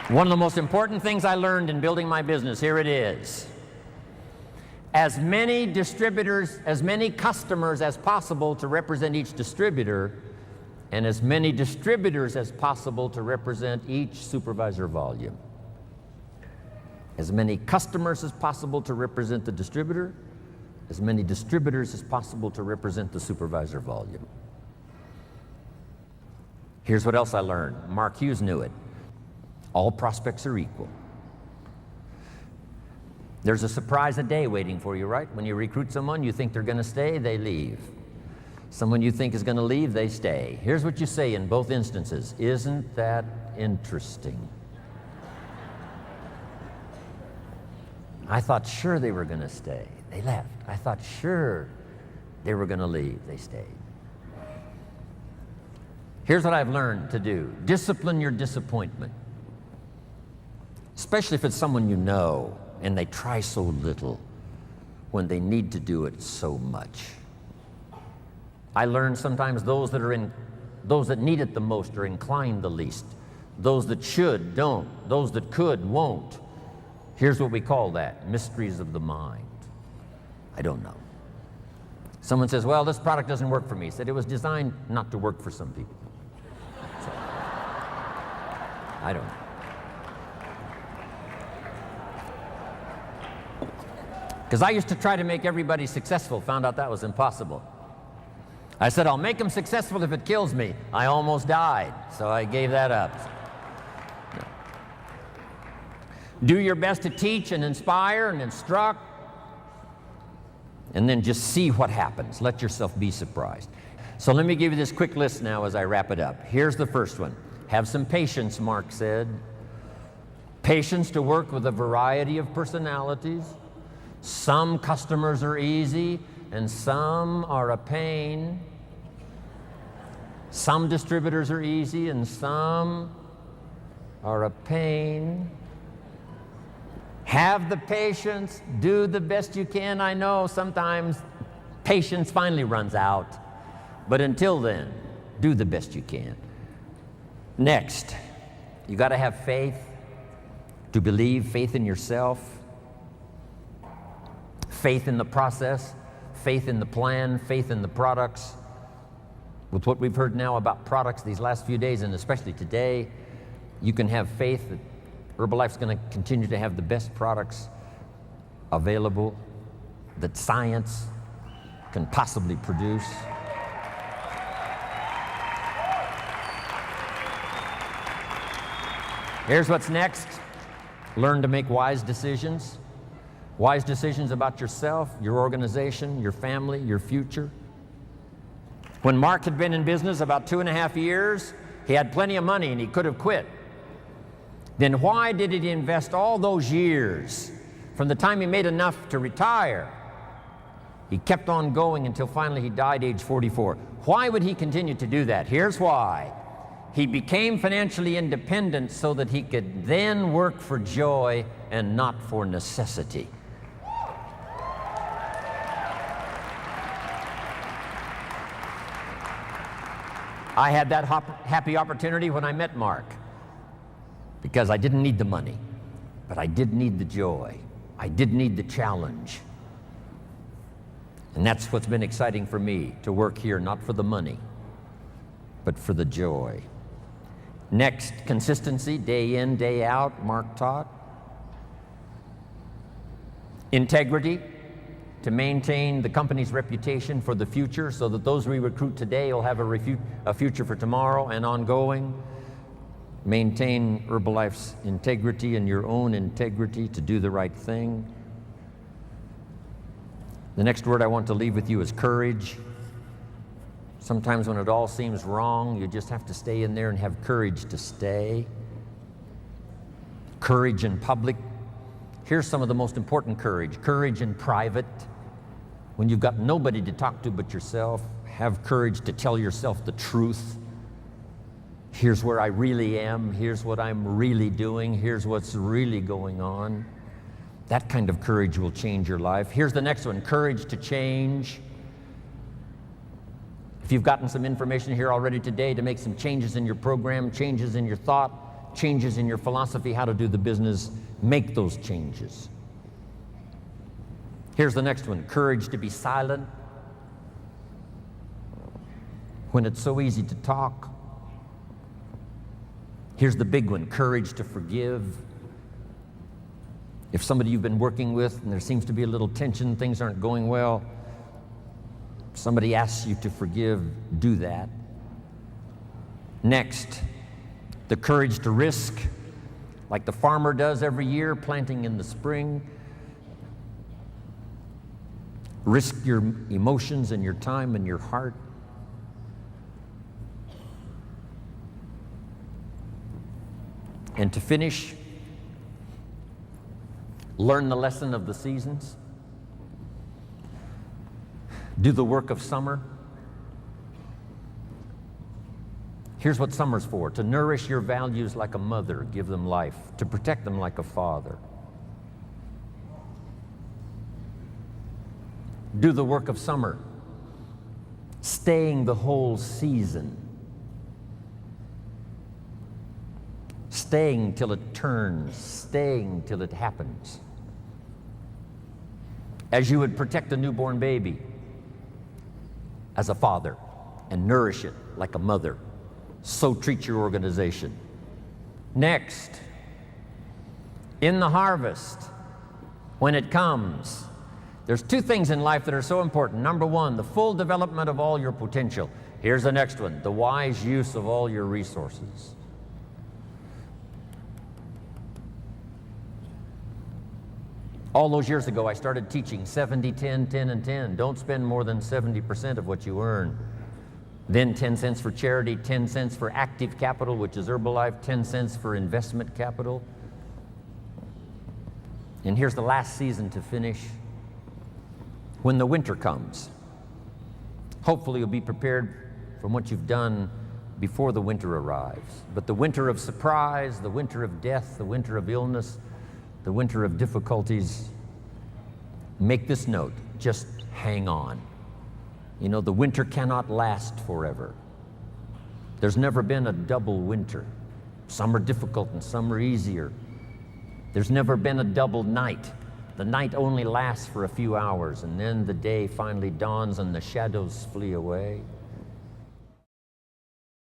One of the most important things I learned in building my business, here it is. As many distributors, as many customers as possible to represent each distributor, and as many distributors as possible to represent each supervisor volume. As many customers as possible to represent the distributor, as many distributors as possible to represent the supervisor volume. Here's what else I learned. Mark Hughes knew it. All prospects are equal. There's a surprise a day waiting for you, right? When you recruit someone, you think they're going to stay, they leave. Someone you think is going to leave, they stay. Here's what you say in both instances. Isn't that interesting? I thought sure they were going to stay. They left. I thought sure they were going to leave. They stayed. Here's what I've learned to do. Discipline your disappointment. Especially if it's someone you know and they try so little when they need to do it so much. I learned sometimes those that need it the most are inclined the least. Those that should, don't. Those that could, won't. Here's what we call that, mysteries of the mind. I don't know. Someone says, well, this product doesn't work for me. He said, it was designed not to work for some people. So, I don't know. Because I used to try to make everybody successful, found out that was impossible. I said, I'll make them successful if it kills me. I almost died, so I gave that up. No. Do your best to teach and inspire and instruct, and then just see what happens. Let yourself be surprised. So let me give you this quick list now as I wrap it up. Here's the first one. Have some patience, Mark said. Patience to work with a variety of personalities. Some customers are easy and some are a pain. Some distributors are easy and some are a pain. Have the patience, do the best you can. I know sometimes patience finally runs out, but until then, do the best you can. Next, you got to have faith to believe, faith in yourself, faith in the process, faith in the plan, faith in the products. With what we've heard now about products these last few days, and especially today, you can have faith that Herbalife's going to continue to have the best products available that science can possibly produce. Here's what's next. Learn to make wise decisions. Wise decisions about yourself, your organization, your family, your future. When Mark had been in business about 2.5 years, he had plenty of money and he could have quit. Then why did he invest all those years from the time he made enough to retire? He kept on going until finally he died age 44. Why would he continue to do that? Here's why. He became financially independent so that he could then work for joy and not for necessity. I had that happy opportunity when I met Mark, because I didn't need the money, but I did need the joy. I did need the challenge. And that's what's been exciting for me, to work here, not for the money, but for the joy. Next, consistency, day in, day out, Mark taught. Integrity, to maintain the company's reputation for the future so that those we recruit today will have a future for tomorrow and ongoing. Maintain Herbalife's integrity and your own integrity to do the right thing. The next word I want to leave with you is courage. Sometimes when it all seems wrong, you just have to stay in there and have courage to stay. Courage in public. Here's some of the most important courage. Courage in private. When you've got nobody to talk to but yourself, have courage to tell yourself the truth. Here's where I really am. Here's what I'm really doing. Here's what's really going on. That kind of courage will change your life. Here's the next one, courage to change. If you've gotten some information here already today to make some changes in your program, changes in your thought, changes in your philosophy, how to do the business, make those changes. Here's the next one, courage to be silent when it's so easy to talk. Here's the big one, courage to forgive. If somebody you've been working with and there seems to be a little tension, things aren't going well, somebody asks you to forgive, do that. Next, the courage to risk, like the farmer does every year, planting in the spring. Risk your emotions and your time and your heart. And to finish, learn the lesson of the seasons. Do the work of summer. Here's what summer's for: to nourish your values like a mother, give them life, to protect them like a father. Do the work of summer, staying the whole season, staying till it turns, staying till it happens. As you would protect a newborn baby as a father and nourish it like a mother, so treat your organization. Next, in the harvest, when it comes, there's two things in life that are so important. Number one, the full development of all your potential. Here's the next one, the wise use of all your resources. All those years ago, I started teaching 70, 10, 10, and 10. Don't spend more than 70% of what you earn. Then 10 cents for charity, 10 cents for active capital, which is Herbalife, 10 cents for investment capital. And here's the last season to finish. When the winter comes, hopefully you'll be prepared from what you've done before the winter arrives. But the winter of surprise, the winter of death, the winter of illness, the winter of difficulties, make this note, just hang on. You know, the winter cannot last forever. There's never been a double winter. Some are difficult and some are easier. There's never been a double night. The night only lasts for a few hours, and then the day finally dawns and the shadows flee away.